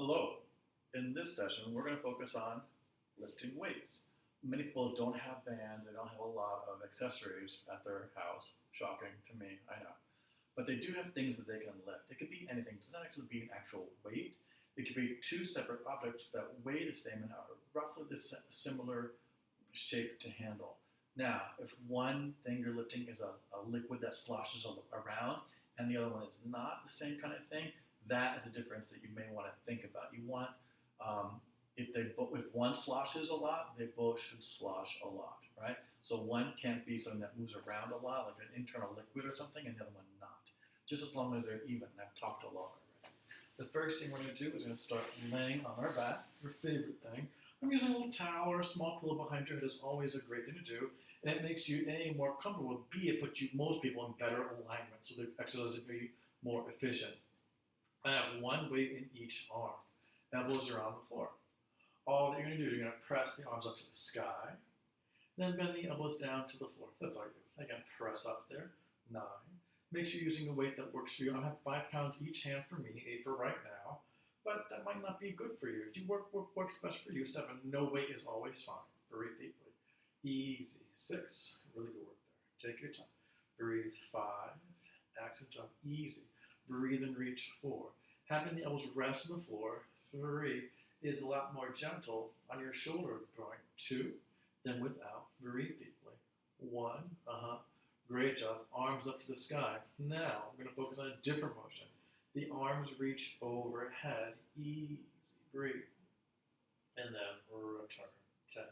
Hello. In this session, we're going to focus on lifting weights. Many people don't have bands, they don't have a lot of accessories at their house. Shocking to me, I know. But they do have things that they can lift. It could be anything. It doesn't actually be an actual weight. It could be two separate objects that weigh the same and are roughly the similar shape to handle. Now, if one thing you're lifting is a liquid that sloshes around and the other one is not the same kind of thing, that is a difference that you may want to think about. You want, if one sloshes a lot, they both should slosh a lot, right? So one can't be something that moves around a lot, like an internal liquid or something, and the other one not. Just as long as they're even. I've talked a lot already. The first thing we're going to do is going to start laying on our back, your favorite thing. I'm using a little towel or a small pillow behind your head is always a great thing to do. And it makes you A, more comfortable, B, it puts most people in better alignment, so the exercise will be more efficient. I have one weight in each arm. Elbows are on the floor. All that you're going to do is you're going to press the arms up to the sky, then bend the elbows down to the floor. That's all you do. Again, press up there. 9. Make sure you're using a weight that works for you. I have 5 pounds each hand for me, 8 for right now, but that might not be good for you. If you works best for you, 7. No weight is always fine. Breathe deeply. Easy. 6. Really good work there. Take your time. Breathe. 5. Accent jump. Easy. Breathe and reach. 4. Having the elbows rest on the floor. 3 is a lot more gentle on your shoulder joint. 2, then without. Breathe deeply. 1, great job. Arms up to the sky. Now, we're going to focus on a different motion. The arms reach overhead. Easy. Breathe. And then return. 10.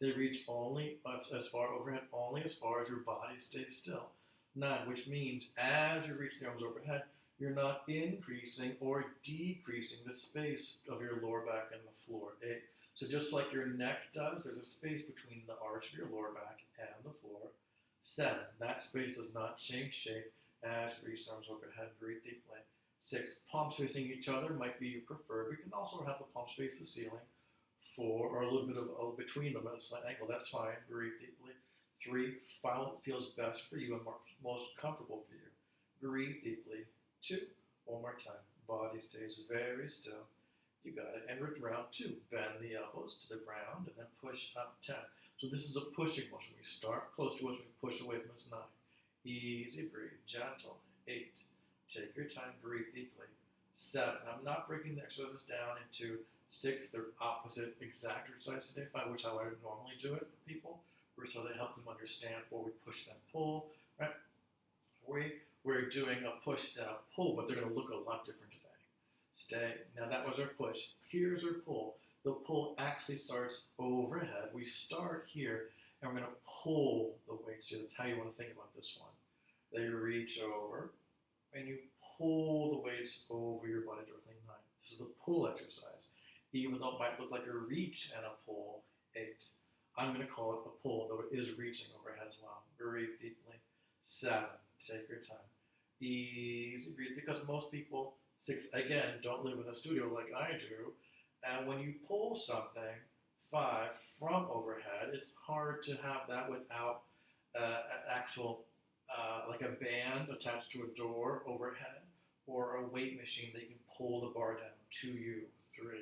They reach only as far overhead, only as far as your body stays still. 9, which means as you reach the arms overhead, you're not increasing or decreasing the space of your lower back and the floor. 8. So just like your neck does, there's a space between the arch of your lower back and the floor. 7. That space does not change shape as you reach the arms overhead. Breathe deeply. 6. Palms facing each other might be your preferred. You can also have the palms face the ceiling. 4, or a little bit of between them at a slight angle. That's fine. Breathe deeply. 3. Find what feels best for you and most comfortable for you. Breathe deeply. 2. One more time. Body stays very still. You got it. And round 2. Bend the elbows to the ground and then push up 10. So this is a pushing motion. We start close to us, we push away from us. 9. Easy breathe. Gentle. 8. Take your time. Breathe deeply. 7. I'm not breaking the exercises down into 6. They're opposite exact exercise today. 5, which is how I would normally do it for people. So they help them understand before we push them pull. Right? We're doing a push and a pull, but they're going to look a lot different today. Stay. Now that was our push. Here's our pull. The pull actually starts overhead. We start here, and we're going to pull the weights here. That's how you want to think about this one. They reach over, and you pull the weights over your body directly. 9. This is a pull exercise. Even though it might look like a reach and a pull. 8. I'm going to call it a pull, though it is reaching overhead as well. Breathe deeply. 7. Take your time. Easy breathe, because most people, 6, again, don't live in a studio like I do. And when you pull something, 5, from overhead, it's hard to have that without an actual, like a band attached to a door overhead, or a weight machine that you can pull the bar down to you. 3.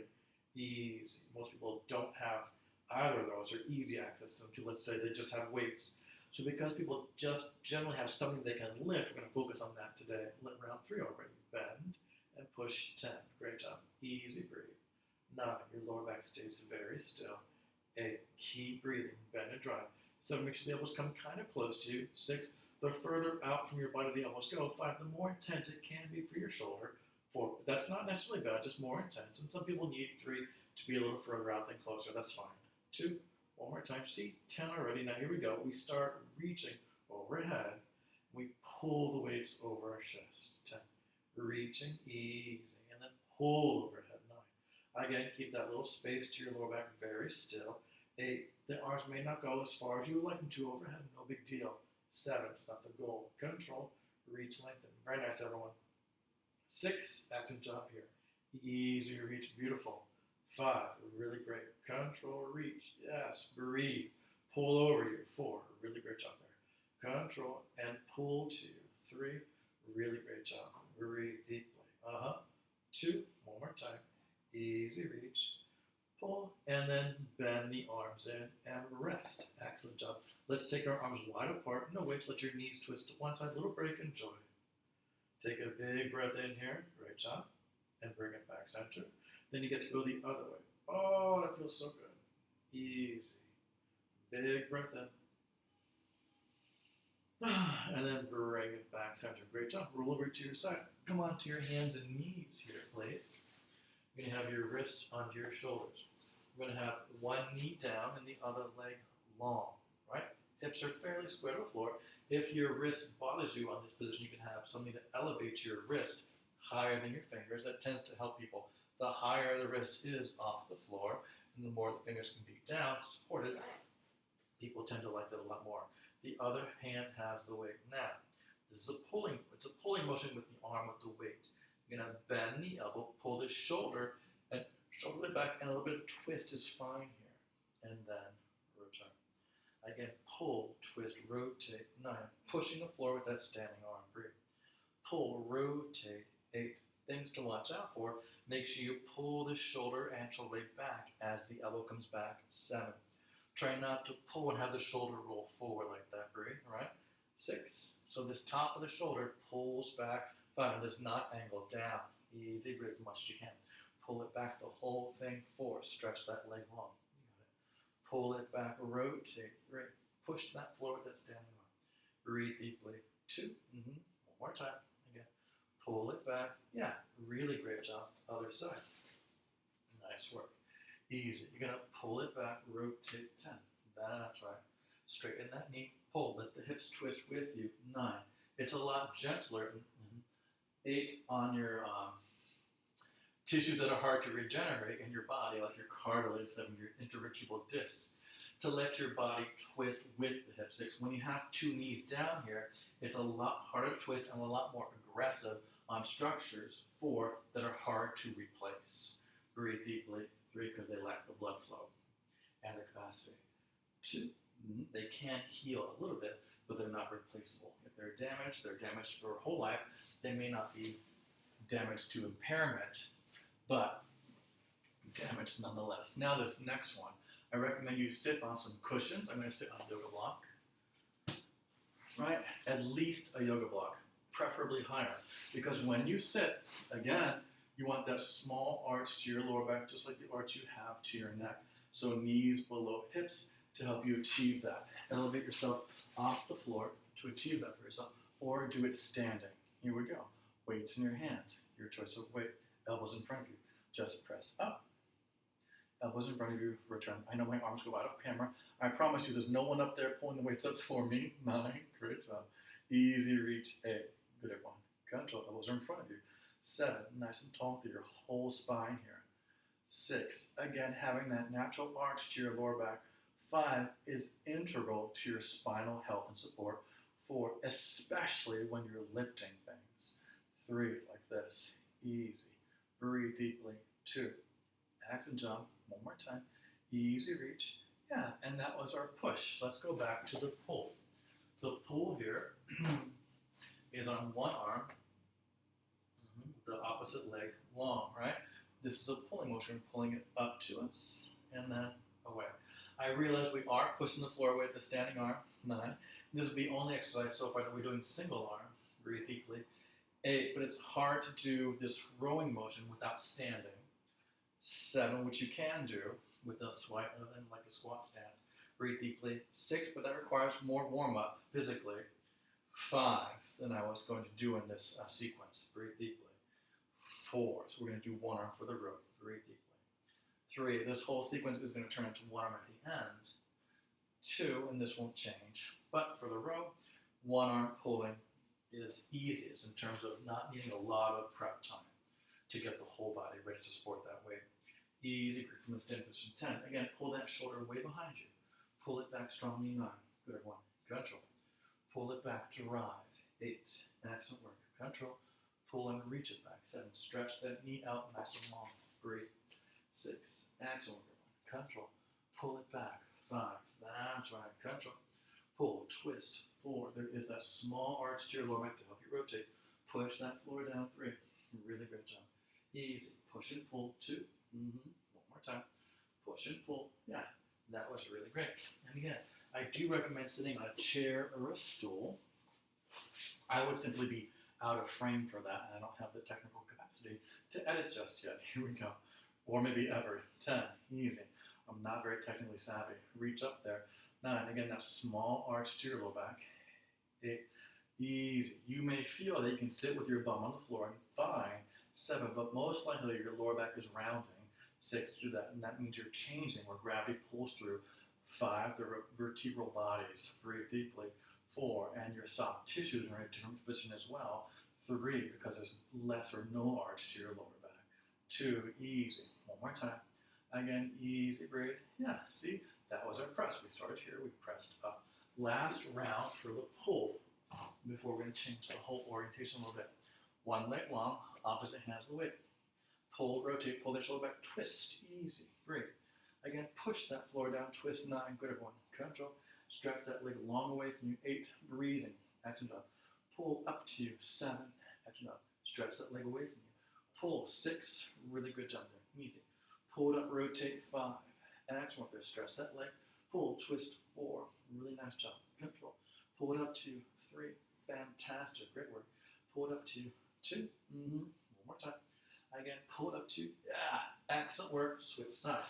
Easy. Most people don't have either of those, or easy access to them. Let's say they just have weights. So because people just generally have something they can lift, we're going to focus on that today. Round 3 already. Bend and push 10. Great job. Easy breathe. 9. Your lower back stays very still. 8. Keep breathing. Bend and drive. 7. Make sure the elbows come kind of close to you. 6. The further out from your body the elbows go. 5. The more intense it can be for your shoulder. 4. That's not necessarily bad, just more intense. And some people need 3 to be a little further out than closer. That's fine. 2. One more time. See, 10 already. Now here we go. We start reaching overhead. We pull the weights over our chest. 10. Reaching, easy, and then pull overhead. 9. Again, keep that little space to your lower back very still. 8. The arms may not go as far as you would like them to overhead. No big deal. 7. It's not the goal. Control. Reach, lengthen. Very nice, everyone. 6. Accent job here. Easy reach. Beautiful. 5. Really great. Control, reach. Yes. Breathe. Pull over you. 4. Really great job there. Control and pull to you. 3. Really great job. Breathe deeply. 2. One more time. Easy reach. Pull, and then bend the arms in and rest. Excellent job. Let's take our arms wide apart. No weights. Let your knees twist to one side. Little break. Enjoy. Take a big breath in here. Great job. And bring it back center. Then you get to go the other way. Oh, that feels so good. Easy. Big breath in. And then bring it back center. Great job. Roll over to your side. Come on to your hands and knees here, please. You're going to have your wrists onto your shoulders. We're going to have one knee down and the other leg long, right? Hips are fairly square to the floor. If your wrist bothers you on this position, you can have something that elevates your wrist higher than your fingers. That tends to help people. The higher the wrist is off the floor, and the more the fingers can be down, supported, people tend to like that a lot more. The other hand has the weight. Now, this is it's a pulling motion with the arm with the weight. You're going to bend the elbow, pull the shoulder, and shoulder it back, and a little bit of twist is fine here. And then return. Again, pull, twist, rotate, 9. Pushing the floor with that standing arm. Breathe. Pull, rotate, 8. Things to watch out for. Make sure you pull the shoulder and shoulder blade back as the elbow comes back. 7. Try not to pull and have the shoulder roll forward like that. Breathe, all right? 6. So this top of the shoulder pulls back. 5. Does not angle down. Easy, breathe as much as you can. Pull it back the whole thing. 4. Stretch that leg long. You got it. Pull it back. Rotate. 3. Push that floor with that standing arm. Breathe deeply. 2. One more time. Again. Pull it back. Yeah, really great job. Other side. Nice work. Easy. You're going to pull it back. Rotate. 10. That's right. Straighten that knee. Pull. Let the hips twist with you. 9. It's a lot gentler. 8 on your tissues that are hard to regenerate in your body, like your cartilage and your intervertebral discs, to let your body twist with the hip. 6. When you have 2 knees down here, it's a lot harder to twist and a lot more aggressive on structures. 4 that are hard to replace. Breathe deeply. 3 because they lack the blood flow and the capacity. 2. They can heal a little bit, but they're not replaceable. If they're damaged for a whole life. They may not be damaged to impairment, but damaged nonetheless. Now this next one, I recommend you sit on some cushions. I'm going to sit on a yoga block, right? At least a yoga block, preferably higher, because when you sit, again, you want that small arch to your lower back, just like the arch you have to your neck. So knees below hips to help you achieve that. Elevate yourself off the floor to achieve that for yourself, or do it standing. Here we go. Weights in your hands. Your choice of weight. Elbows in front of you. Just press up. Elbows in front of you. Return. I know my arms go out of camera. I promise you there's no one up there pulling the weights up for me. 9. Great job. Easy reach. 8. Good at 1. Control. Elbows are in front of you. 7. Nice and tall through your whole spine here. 6. Again, having that natural arch to your lower back. 5 is integral to your spinal health and support. 4, especially when you're lifting things. 3, like this. Easy. Breathe deeply. 2. Excellent job. One more time. Easy reach. Yeah, and that was our push. Let's go back to the pull. The pull here is on one arm, the opposite leg long, right? This is a pulling motion, pulling it up to us, and then away. I realize we are pushing the floor with the standing arm. 9. This is the only exercise so far that we're doing single arm. Breathe deeply. 8, but it's hard to do this rowing motion without standing. 7, which you can do with a squat, and like a squat stance. Breathe deeply. 6, but that requires more warm-up physically. 5, than I was going to do in this sequence. Breathe deeply. 4, so we're going to do one arm for the row. Breathe deeply. 3, this whole sequence is going to turn into one arm at the end. 2, and this won't change. But for the row, one arm pulling is easiest in terms of not needing a lot of prep time to get the whole body ready to support that weight. Easy from the stand position. 10. Again, pull that shoulder way behind you. Pull it back strongly. 9. Good at 1. Control. Pull it back. Drive. 8. Excellent work. Control. Pull and reach it back. 7. Stretch that knee out nice and long. Breathe. 6. Excellent work. Control. Pull it back. 5. That's right. Control. Pull. Twist. 4. There is that small arch to your lower back to help you rotate. Push that floor down. 3. Really good job. Easy. Push and pull. 2. One more time. Push and pull. Yeah, that was really great. And again, I do recommend sitting on a chair or a stool. I would simply be out of frame for that, and I don't have the technical capacity to edit just yet. Here we go. Or maybe ever. 10. Easy. I'm not very technically savvy. Reach up there. 9. Again, that small arch to your low back. 8. Easy. You may feel that you can sit with your bum on the floor and fine. 7. But most likely your lower back is rounding. 6. Do that, and that means you're changing where gravity pulls through. 5. The vertebral bodies. Breathe deeply. 4. And your soft tissues are in a different position as well. 3. Because there's less or no arch to your lower back. 2. Easy. One more time. Again, easy, breathe. Yeah, see, that was our press. We started here, we pressed up. Last round for the pull before we're going to change the whole orientation a little bit. One leg long, opposite hand of the weight. Pull, rotate, pull the shoulder back, twist, easy, breathe. Again, push that floor down, twist 9, good everyone. Control, stretch that leg long away from you. 8, breathing, action job. Pull up to you. 7, action job. Stretch that leg away from you. Pull, 6, really good jump there, easy. Pull it up, rotate, 5, action work there, stretch that leg. Pull, twist, 4, really nice job. Control, pull it up to 3, fantastic, great work. Pull it up to 2, one more time. Again, pull it up to, yeah, excellent work, switch side.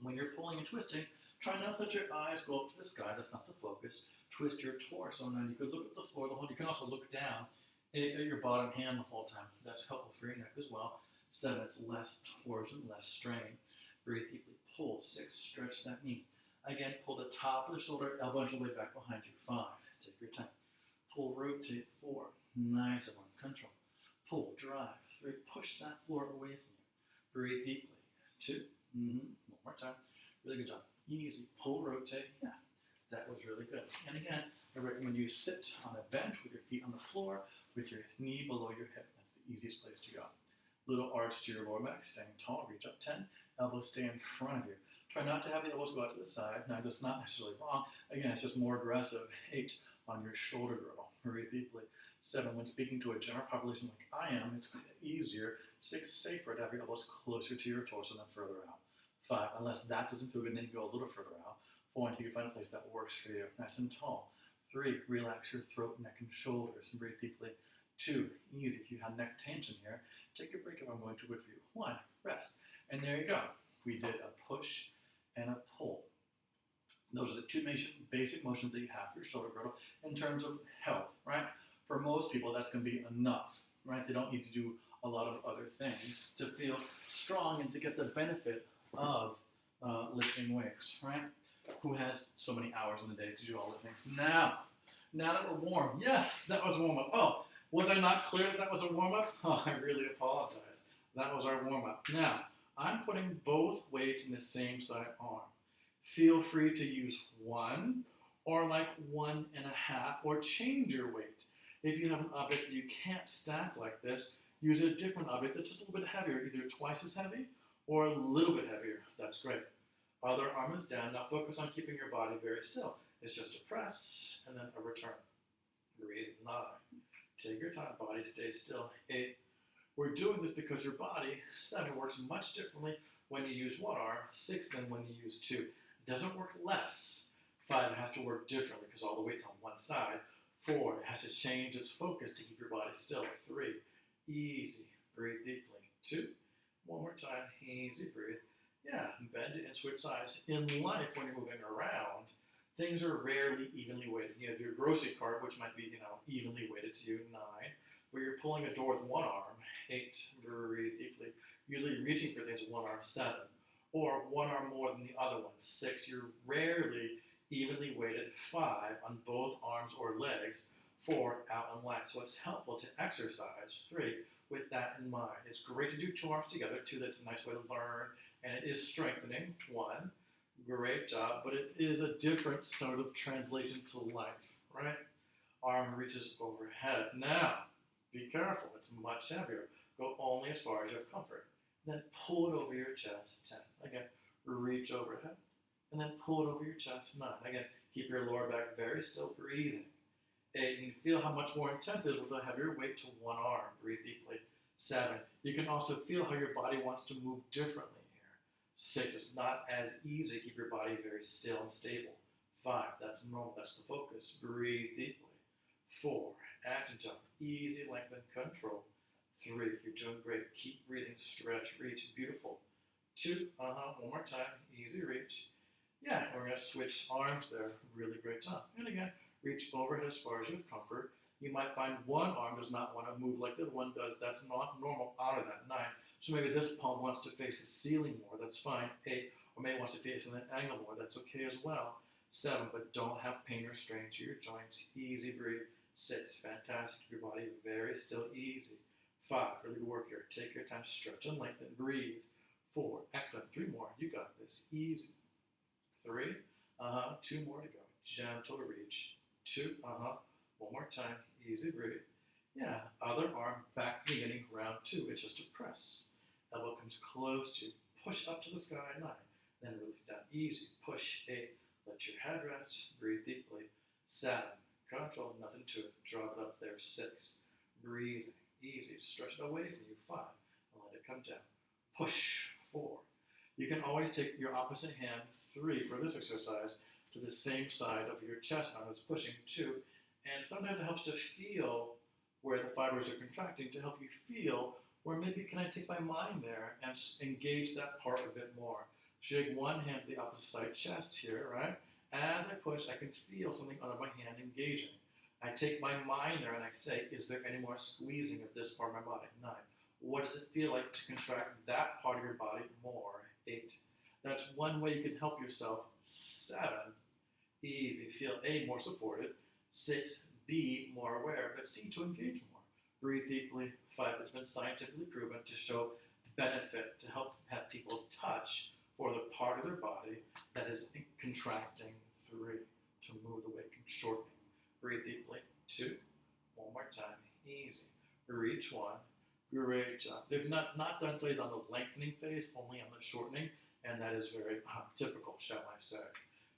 When you're pulling and twisting, try not to let your eyes go up to the sky, that's not the focus. Twist your torso, and then you could look at the floor the whole time. You can also look down at your bottom hand the whole time. That's helpful for your neck as well. 7, it's less torsion, less strain. Breathe deeply, pull. 6, stretch that knee. Again, pull the top of the shoulder, elbow and way back behind you. 5, take your time. Pull, rotate, 4, nice one, control. Pull, drive, 3, push that floor away from you. Breathe deeply, 2, one more time. Really good job. Easy, pull, rotate, yeah, that was really good. And again, I recommend you sit on a bench with your feet on the floor, with your knee below your hip. That's the easiest place to go. Little arch to your lower back, staying tall, reach up 10, elbows stay in front of you. Try not to have the elbows go out to the side. Now, that's not necessarily wrong. Again, it's just more aggressive. 8, on your shoulder girdle, breathe deeply. 7, when speaking to a general population like I am, it's easier. 6, safer to have your elbows closer to your torso than further out. 5, unless that doesn't feel good, then you go a little further out. 4, until you find a place that works for you, nice and tall. 3, relax your throat, neck, and shoulders, and breathe deeply. 2, easy. If you have neck tension here, take a break if I'm going too good for you. 1, rest. And there you go. We did a push and a pull. Those are the 2 basic motions that you have for your shoulder girdle in terms of health, right? For most people, that's going to be enough, right? They don't need to do a lot of other things to feel strong and to get the benefit of lifting weights, right? Who has so many hours in the day to do all the things? Now that we're warm, yes, that was a warm-up. Oh, was I not clear that was a warm-up? Oh, I really apologize. That was our warm-up. Now, I'm putting both weights in the same side arm. Feel free to use 1 or like 1.5 or change your weight. If you have an object that you can't stack like this, use a different object that's just a little bit heavier, either twice as heavy or a little bit heavier. That's great. Other arm is down. Now focus on keeping your body very still. It's just a press and then a return. Breathe. 9. Take your time. Body stays still. 8. We're doing this because your body, 7, works much differently when you use 1 arm, 6 than when you use 2. It doesn't work less. 5, it has to work differently because all the weight's on one side. 4, it has to change its focus to keep your body still. 3, easy. Breathe deeply. 2, one more time. Easy, breathe. Yeah, bend it and switch sides. In life, when you're moving around, things are rarely evenly weighted. You have your grocery cart, which might be, evenly weighted to you. 9, where you're pulling a door with 1 arm. 8, breathe deeply. Usually reaching for things with 1 arm. 7, or 1 arm more than the other one. 6, you're rarely evenly weighted. 5, on both arms or legs. 4, out and wide. So it's helpful to exercise. 3, with that in mind. It's great to do 2 arms together. 2, that's a nice way to learn, and it is strengthening. 1, great job, but it is a different sort of translation to life, right? Arm reaches overhead. Now, be careful, it's much heavier. Go only as far as you have comfort. Then pull it over your chest. 10. Again, reach overhead. And then pull it over your chest. 9. Again, keep your lower back very still, breathing. 8, you can feel how much more intense it is with a heavier weight to 1 arm. Breathe deeply. 7, you can also feel how your body wants to move differently here. 6, it's not as easy to keep your body very still and stable. 5, that's normal, that's the focus. Breathe deeply. 4, action jump, easy, lengthen, control. 3, you're doing great. Keep breathing, stretch, reach, beautiful. 2, one more time, easy reach. Yeah, we're going to switch arms there, really great job. And again, reach overhead as far as you have comfort. You might find one arm does not want to move like the other one does. That's not normal out of that. 9, so maybe this palm wants to face the ceiling more, that's fine. 8, or maybe wants to face an angle more, that's okay as well. 7, but don't have pain or strain to your joints. Easy breathe. 6, fantastic. Keep your body very still, easy. 5, really good work here. Take your time, stretch and lengthen, breathe. 4, excellent. 3 more, you got this, easy. 3, 2 more to go. Gentle reach. 2, one more time, easy breathe. Yeah, other arm back to the beginning, round 2. It's just a press. Elbow comes close to you. Push up to the sky, 9. Then release down, easy. Push, 8. Let your head rest. Breathe deeply. 7. Control, nothing to it. Drop it up there. 6. Breathing, easy. Stretch it away from you. 5. And let it come down. Push. 4. You can always take your opposite hand, 3 for this exercise, to the same side of your chest arm that's pushing. 2. And sometimes it helps to feel where the fibers are contracting, to help you feel where maybe can I take my mind there and engage that part a bit more. Shake one hand to the opposite side chest here, right? As I push, I can feel something under my hand engaging. I take my mind there and I say, is there any more squeezing of this part of my body? 9. What does it feel like to contract that part of your body more? 8. That's one way you can help yourself. 7. Easy. Feel A, more supported. 6, B, more aware. But C, to engage more. Breathe deeply. 5, it's been scientifically proven to show benefit to help have people touch for the part of their body that is contracting. 3, to move the weight, shortening. Breathe deeply. 2, one more time, easy. Reach 1, great job. They've not done studies on the lengthening phase, only on the shortening, and that is very typical, shall I say.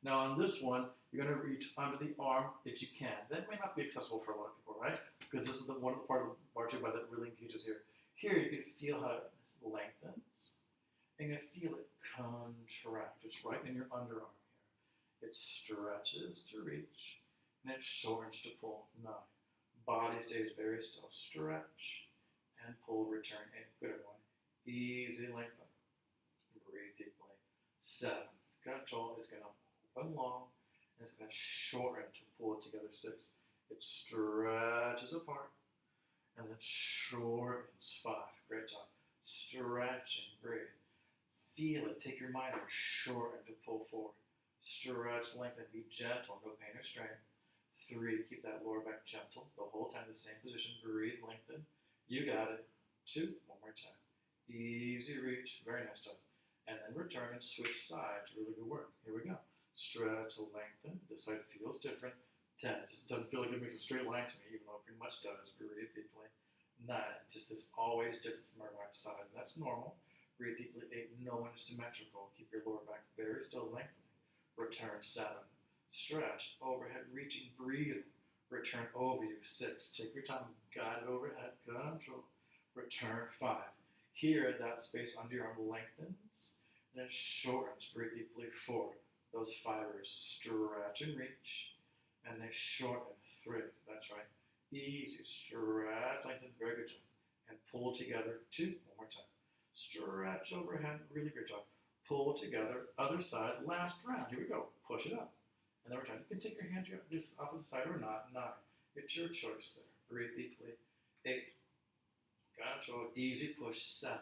Now on this one, you're going to reach under the arm if you can. That may not be accessible for a lot of people, right? Because this is one of the part of the bar tube that really engages here. Here you can feel how it lengthens, and you feel it contract. It's right in your underarm here. It stretches to reach, and it shortens to pull. 9. Body stays very still. Stretch and pull, return. 8. Good, everyone. Easy lengthen. Breathe deeply. 7. Control. It's going to open long, and it's going to shorten to pull it together. 6. It stretches apart, and then shortens. 5. Great job. Stretching. Breathe. Feel it. Take your mind there. Shorten to pull forward. Stretch, lengthen. Be gentle. No pain or strain. 3, keep that lower back gentle the whole time, the same position. Breathe, lengthen. You got it. 2, one more time. Easy reach. Very nice job. And then return and switch sides. Really good work. Here we go. Stretch, lengthen. This side feels different. 10, it just doesn't feel like it makes a straight line to me, even though it pretty much does. Breathe deeply. 9, just is always different from our right side. That's normal. Breathe deeply. 8, no one is symmetrical. Keep your lower back very still, lengthening. Return. 7. Stretch, overhead, reaching, breathing. Return over you. 6, take your time, guide it overhead, control. Return. 5, here that space under your arm lengthens, and it shortens. Breathe deeply. 4, those fibers stretch and reach, and they shorten. 3, that's right. Easy, stretch, lengthen, very good job. And pull together. 2, one more time. Stretch overhead, really good job. Pull together, other side, last round. Here we go. Push it up. And then return. You can take your hand to this opposite side or not. 9. It's your choice there. Breathe deeply. 8. Control. Easy push. 7.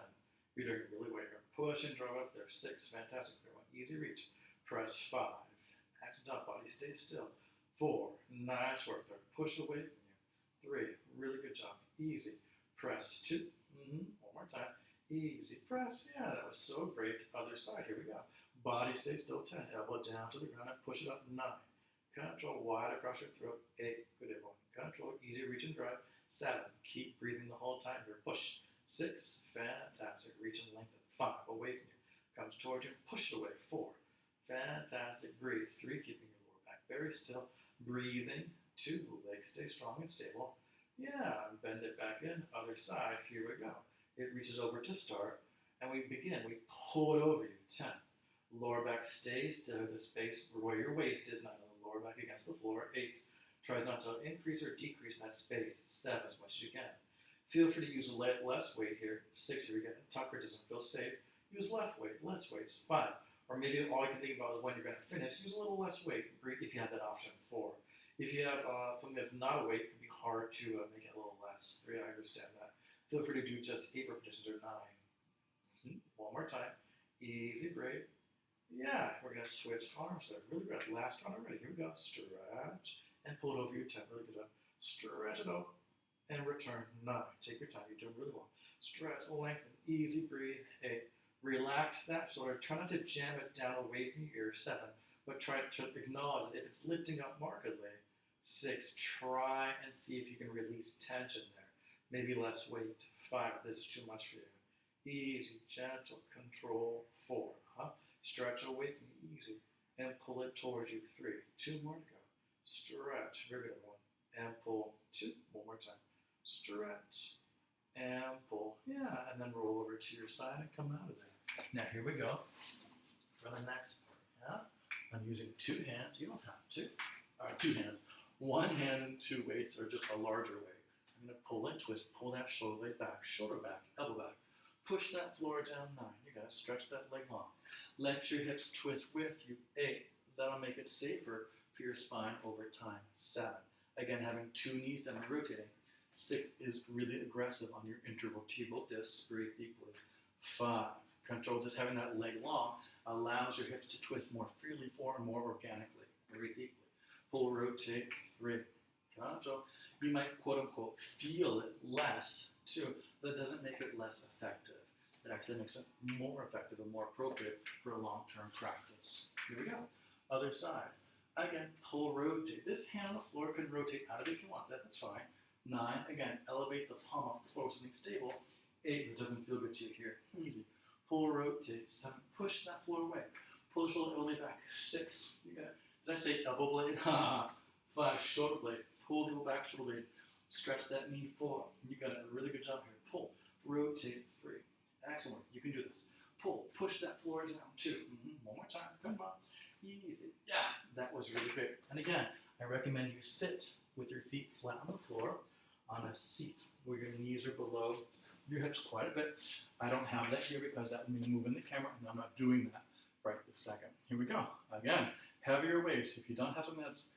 You're doing really well here. Push and draw up there. 6. Fantastic. Easy reach. Press. 5. Action up. Body stay still. 4. Nice work there. Push away from you. 3. Really good job. Easy. Press. 2. One more time. Easy. Press. Yeah, that was so great. Other side. Here we go. Body stay still. 10. Elbow down to the ground and push it up. 9. Control wide across your throat. 8. Good, everyone. Control easy reach and drive. 7. Keep breathing the whole time here. Push. 6. Fantastic. Reach and lengthen. 5. Away from you. Comes towards you. Push it away. 4. Fantastic. Breathe. 3. Keeping your lower back very still. Breathing. 2. Legs stay strong and stable. Yeah, and bend it back in, other side, here we go. It reaches over to start, and we begin. We pull it over you, 10. Lower back stays still, the space where your waist is, not the lower back against the floor, 8. Tries not to increase or decrease that space, 7 as much as you can. Feel free to use less weight here, 6 if you're getting tucker, doesn't feel safe. Use less weights, 5. Or maybe all you can think about is when you're going to finish, use a little less weight if you have that option, 4. If you have something that's not a weight, it can be hard to make it a little less. 3, I understand that. Feel free to do just 8 repetitions or 9. One more time. Easy break. Yeah, we're going to switch arms there. Really good. Last one already. Here we go. Stretch and pull it over your 10. Really good. Stretch it up and return. 9. Take your time. You're doing really well. Stretch, lengthen. Easy breathe. 8. Relax that shoulder. Try not to jam it down away from your ear. 7. But try to acknowledge that if it's lifting up markedly. 6. Try and see if you can release tension there. Maybe less weight. 5. This is too much for you. Easy, gentle control. 4. Stretch away from you, easy, and pull it towards you. 3. 2 more to go. Stretch. Very good. 1. And pull. 2. One more time. Stretch. And pull. Yeah, and then roll over to your side and come out of there. Now here we go for the next part. Yeah, I'm using 2 hands. You don't have to. All right, 2 hands. 1 hand and 2 weights, or just a larger weight. I'm going to pull and twist. Pull that shoulder blade back, shoulder back, elbow back. Push that floor down. 9. You got to stretch that leg long. Let your hips twist with you. 8. That'll make it safer for your spine over time. 7. Again, having 2 knees down and rotating. 6 is really aggressive on your intervertebral discs. Breathe deeply. 5. Control just having that leg long allows your hips to twist more freely, more organically. Breathe deeply. Pull, rotate. 3. Control. You might quote unquote feel it less too. That doesn't make it less effective. It actually makes it more effective and more appropriate for a long-term practice. Here we go. Other side. Again, pull, rotate. This hand on the floor can rotate out of it if you want that. That's fine. 9. Again, elevate the palm off the floor with something stable. 8. It doesn't feel good to you here. Easy. Pull, rotate. 7. Push that floor away. Pull the shoulder all the way back. 6. You got it. Did I say elbow blade? 5. Shoulder blade. Pull the back shoulder blade. Stretch that knee. 4. You got a really good job here. Pull, rotate. 3. Excellent. You can do this. Pull, push that floor down. 2. One more time. Come on. Easy. Yeah, that was really great. And again, I recommend you sit with your feet flat on the floor on a seat where your knees are below your hips quite a bit. I don't have that here because that would mean moving the camera, and I'm not doing that right this second. Here we go. Again, heavier weights. If you don't have something that's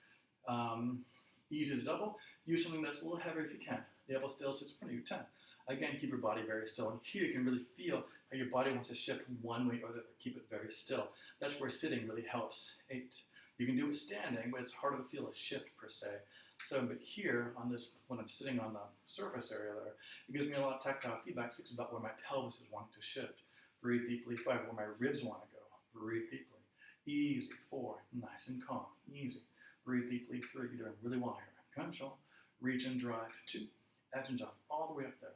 easy to double, use something that's a little heavier if you can. The elbow still sits in front of you. 10. Again, keep your body very still. And here you can really feel how your body wants to shift one way or the other. Keep it very still. That's where sitting really helps. 8. You can do it standing, but it's harder to feel a shift per se. 7. But here, on this, when I'm sitting on the surface area there, it gives me a lot of tactile feedback. 6 is about where my pelvis is wanting to shift. Breathe deeply. 5. Where my ribs want to go. Breathe deeply. Easy. 4. Nice and calm. Easy. Breathe deeply. 3. You're doing really well here. Control. Reach and drive. 2. Action jump. All the way up there.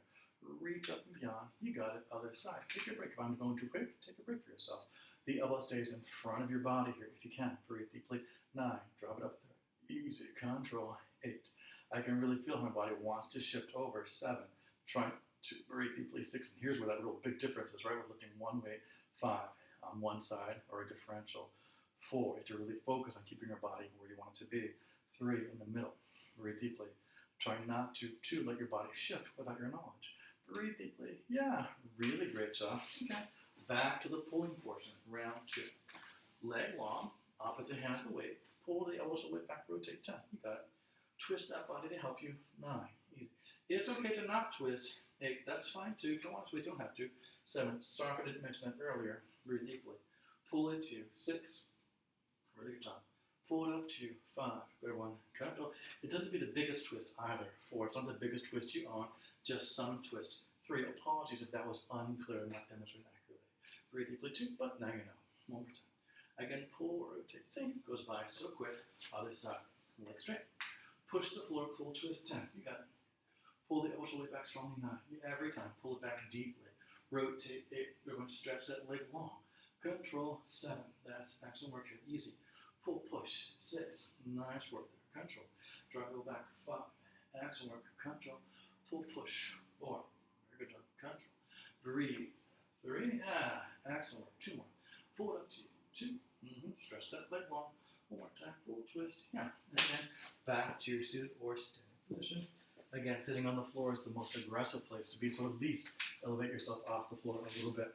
Reach up and beyond. You got it. Other side. Take a break. If I'm going too quick, take a break for yourself. The elbow stays in front of your body here if you can. Breathe deeply. 9. Drop it up there. Easy. Control. 8. I can really feel how my body wants to shift over. 7. Trying to breathe deeply. 6. And here's where that real big difference is, right? We're lifting one weight. 5. On one side or a differential. 4. You have to really focus on keeping your body where you want it to be. 3. In the middle. Breathe deeply. Try not to let your body shift without your knowledge. Breathe deeply. Yeah, really great job. Okay. Back to the pulling portion. Round 2. Leg long, opposite hand of the weight. Pull the elbows away back, rotate. 10. You got it. Twist that body to help you. 9. Easy. It's okay to not twist. 8. That's fine too. If you don't want to twist, you don't have to. 7. Sorry if I didn't mention that earlier. Breathe deeply. Pull it to 6. Really good job. Pull it up to 5. Good one. Control. It doesn't be the biggest twist either. 4. It's not the biggest twist you own. Just some twist. 3. Apologies if that was unclear and not demonstrated accurately. Breathe deeply 2, but now you know. One more time. Again, pull, rotate. Same. Goes by so quick. Other side. Leg straight. Push the floor, pull, twist. 10. You got it. Pull the elbow shoulder back strongly. 9. Every time. Pull it back deeply. Rotate. 8. We're going to stretch that leg long. Control. 7. That's excellent work here. Easy. Pull, push. 6. Nice work there. Control. Drive it back. 5. Excellent work. Control. Pull, push. 4. Very good job. Control. Breathe. 3. Excellent work. 2 more. Pull it up to you. 2. Stretch that leg long. 1 more time. Pull, twist. And then back to your seated or standing position. Again, sitting on the floor is the most aggressive place to be, so at least elevate yourself off the floor a little bit.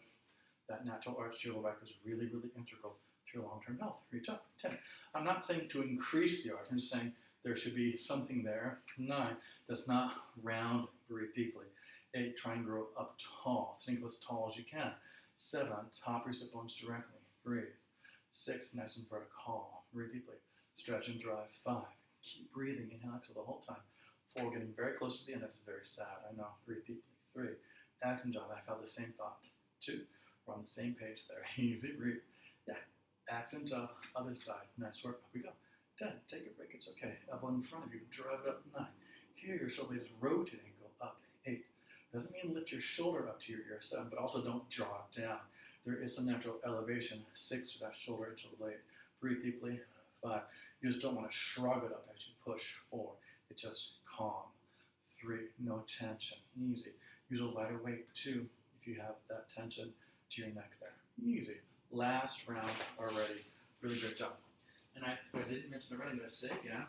That natural arch to your lower back is really, really integral to your long-term health. Reach up. 10. I'm not saying to increase the arch. I'm just saying there should be something there. 9. That's not round. Breathe deeply. 8. Try and grow up tall. Sink as tall as you can. 7. On top of your sit bones directly. Breathe. 6. Nice and vertical. Breathe deeply. Stretch and drive. 5. Keep breathing. Inhale, exhale the whole time. 4. Getting very close to the end. That's very sad. I know. Breathe deeply. 3. Excellent job. I felt the same thought. 2. We're on the same page there. Easy. Breathe. Accent job. Other side. Nice work. Up we go. 10. Take a break. It's okay. Elbow in front of you. Drive it up. 9. Here your shoulder is rotating. Go up. 8. Doesn't mean lift your shoulder up to your ear. 7. But also don't draw it down. There is some natural elevation. 6. To that shoulder and shoulder blade. Breathe deeply. 5. You just don't want to shrug it up as you push. 4. It's just calm. 3. No tension. Easy. Use a lighter weight. 2. If you have that tension to your neck there. Easy. Last round already. Really good job. And I didn't mention already, I'm going to say again,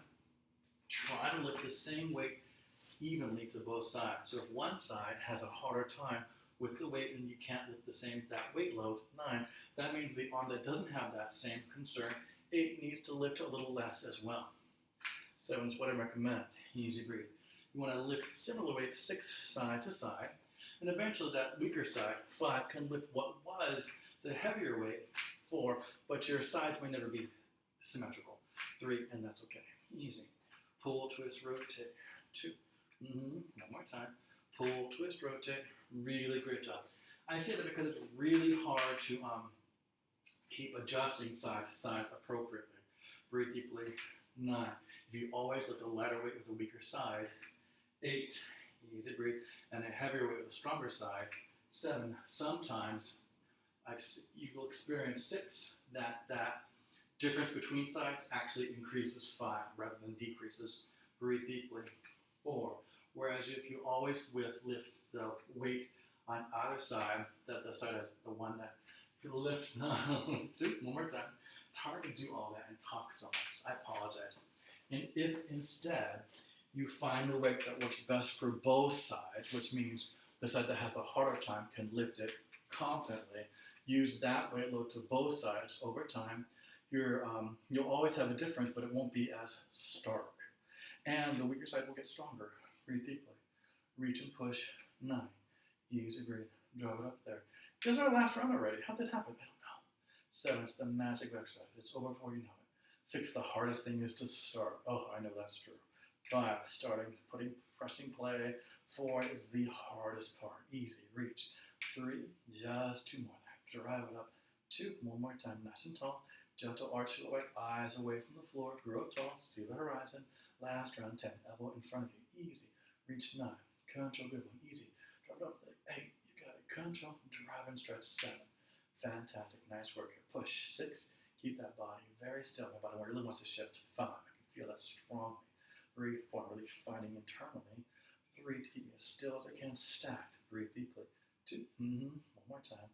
try to lift the same weight evenly to both sides. So if one side has a harder time with the weight and you can't lift that weight load, 9, that means the arm that doesn't have that same concern, 8 needs to lift a little less as well. 7 is what I recommend. Easy breathe. You want to lift similar weights 6 side to side, and eventually that weaker side, 5, can lift what was the heavier weight, 4, but your sides may never be symmetrical. 3, and that's okay. Easy. Pull, twist, rotate. 2. One more time. Pull, twist, rotate. Really great job. I say that because it's really hard to keep adjusting side to side appropriately. Breathe deeply. 9. If you always lift a lighter weight with a weaker side. 8. Easy breathe. And a heavier weight with a stronger side. 7. Sometimes you will experience 6 that difference between sides actually increases 5 rather than decreases. Breathe deeply. 4. Whereas if you always lift the weight on either side, that the side is the one that if you lift 2, one more time. It's hard to do all that and talk so much. I apologize. And if instead you find the weight that works best for both sides, which means the side that has the harder time can lift it confidently, use that weight load to both sides over time. You'll always have a difference, but it won't be as stark. And the weaker side will get stronger. Breathe deeply. Reach and push. 9. Easy breathe. Drive it up there. This is our last round already. How'd that happen? I don't know. 7, it's the magic of exercise. It's over before you know it. 6, the hardest thing is to start. Oh, I know that's true. 5, starting, pressing play. 4 is the hardest part. Easy. Reach. 3, just 2 more there. Drive it up. 2, one more time. Nice and tall. Gentle arch to the right. Eyes away from the floor. Grow tall. See the horizon. Last round. 10. Elbow in front of you. Easy. Reach 9. Control. Good one. Easy. Drive it up there. 8. You got it. Control. Drive and stretch. 7. Fantastic. Nice work here. Push. 6. Keep that body very still. My body really wants to shift. 5. I can feel that strongly. Breathe. 4. Really fighting internally. 3. To keep me as still as I can. Stacked. Breathe deeply. 2. One more time.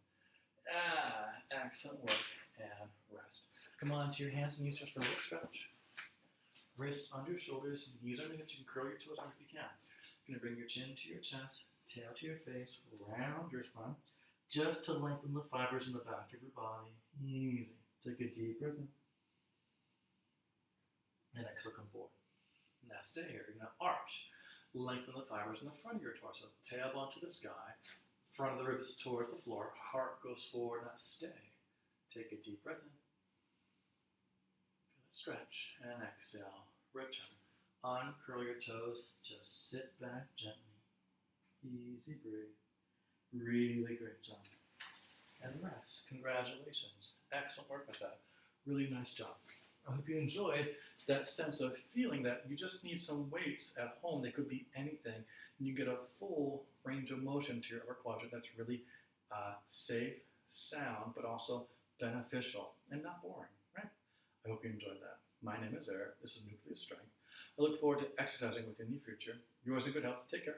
Excellent work. And rest. Come on to your hands and knees just for a little stretch. Wrists under shoulders, knees under hips. You can curl your toes under if you can. You're going to bring your chin to your chest, tail to your face, round your spine, just to lengthen the fibers in the back of your body. Easy. Take a deep breath in. And exhale, come forward. Now stay here. You're going to arch. Lengthen the fibers in the front of your torso. Tailbone to the sky. Front of the ribs towards the floor. Heart goes forward. Now stay. Take a deep breath in. Stretch and exhale. Return. Uncurl your toes. Just sit back gently. Easy breathe. Really great job. And rest. Congratulations. Excellent work with that. Really nice job. I hope you enjoyed that sense of feeling that you just need some weights at home. They could be anything. And you get a full range of motion to your upper quadrant that's really safe, sound, but also beneficial and not boring, right? I hope you enjoyed that. My name is Eric. This is Nucleus Strength. I look forward to exercising with you in the future. Yours in good health. Take care.